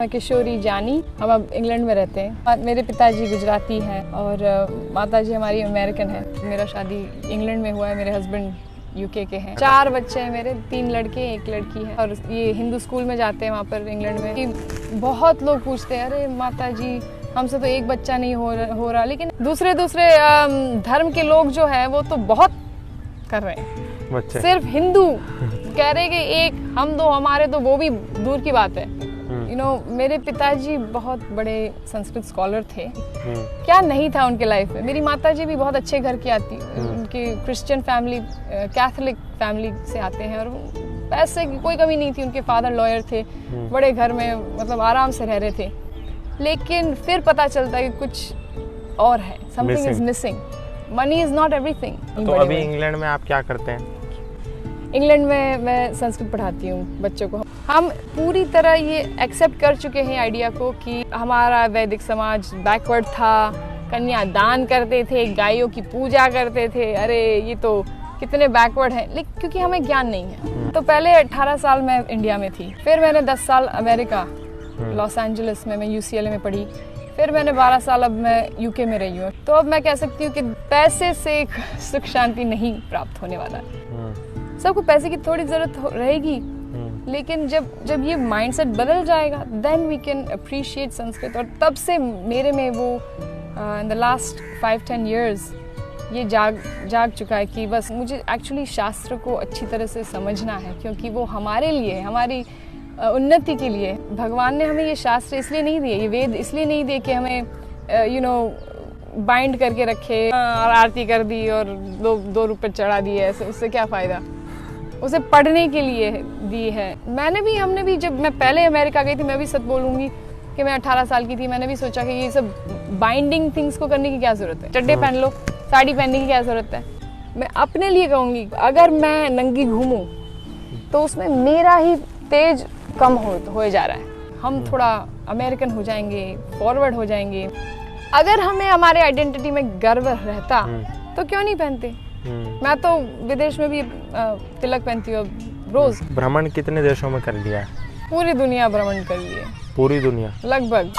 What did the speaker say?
मैं किशोरी जानी, हम अब इंग्लैंड में रहते हैं। मेरे पिताजी गुजराती हैं और माताजी हमारी अमेरिकन है। मेरा शादी इंग्लैंड में हुआ है, मेरे हस्बैंड यूके के हैं। 4 बच्चे हैं मेरे, 3 लड़के 1 लड़की है और ये हिंदू स्कूल में जाते हैं वहाँ पर इंग्लैंड में। कि बहुत लोग पूछते हैं, अरे माताजी हमसे तो एक बच्चा नहीं हो रहा, लेकिन दूसरे धर्म के लोग जो है वो तो बहुत कर रहे हैं। बच्चे सिर्फ हिंदू कह रहे कि एक हम दो हमारे, तो वो भी दूर की बात है। मेरे पिताजी बहुत बड़े संस्कृत स्कॉलर थे। क्या नहीं था उनके लाइफ में। मेरी माताजी भी बहुत अच्छे घर की आती, उनकी क्रिश्चियन फैमिली, कैथोलिक फैमिली से आते हैं और पैसे की कोई कमी नहीं थी। उनके फादर लॉयर थे, बड़े घर में मतलब आराम से रह रहे थे। लेकिन फिर पता चलता है कि कुछ और है, something is missing. Money is not everything. तो अभी इंग्लैंड में आप क्या करते हैं? इंग्लैंड में मैं संस्कृत पढ़ाती हूँ बच्चों को। हम पूरी तरह ये एक्सेप्ट कर चुके हैं आइडिया को कि हमारा वैदिक समाज बैकवर्ड था, कन्यादान करते थे, गायों की पूजा करते थे। अरे ये तो कितने बैकवर्ड हैं, लेकिन क्योंकि हमें ज्ञान नहीं है। तो पहले 18 साल मैं इंडिया में थी, फिर मैंने 10 साल अमेरिका लॉस एंजलिस में मैं UCLA में पढ़ी, फिर मैंने 12 साल अब मैं यूके में रही हूँ। तो अब मैं कह सकती हूँ कि पैसे से सुख शांति नहीं प्राप्त होने वाला है। सबको पैसे की थोड़ी जरूरत रहेगी, लेकिन जब ये माइंडसेट बदल जाएगा then we can appreciate Sanskrit. और तब से मेरे में वो इन द लास्ट 5-10 years ये जाग चुका है कि बस मुझे एक्चुअली शास्त्र को अच्छी तरह से समझना है, क्योंकि वो हमारे लिए, हमारी उन्नति के लिए। भगवान ने हमें ये शास्त्र इसलिए नहीं दिए, ये वेद इसलिए नहीं दिए कि हमें बाइंड करके रखे और आरती कर दी और 2 रुपए चढ़ा दिए, ऐसे उससे क्या फ़ायदा। उसे पढ़ने के लिए दी है। हमने भी जब मैं पहले अमेरिका गई थी, मैं भी सच बोलूँगी कि मैं 18 साल की थी, मैंने भी सोचा कि ये सब बाइंडिंग थिंग्स को करने की क्या ज़रूरत है। चड्डे पहन लो, साड़ी पहनने की क्या ज़रूरत है। मैं अपने लिए कहूँगी, अगर मैं नंगी घूमूँ तो उसमें मेरा ही तेज कम हो जा रहा है। हम थोड़ा अमेरिकन हो जाएंगे, फॉरवर्ड हो जाएंगे। अगर हमें हमारे आइडेंटिटी में गर्व रहता तो क्यों नहीं पहनते। मैं तो विदेश में भी तिलक पहनती हूँ रोज। भ्रमण कितने देशों में कर लिया है? पूरी दुनिया भ्रमण कर ली है। पूरी दुनिया? लगभग।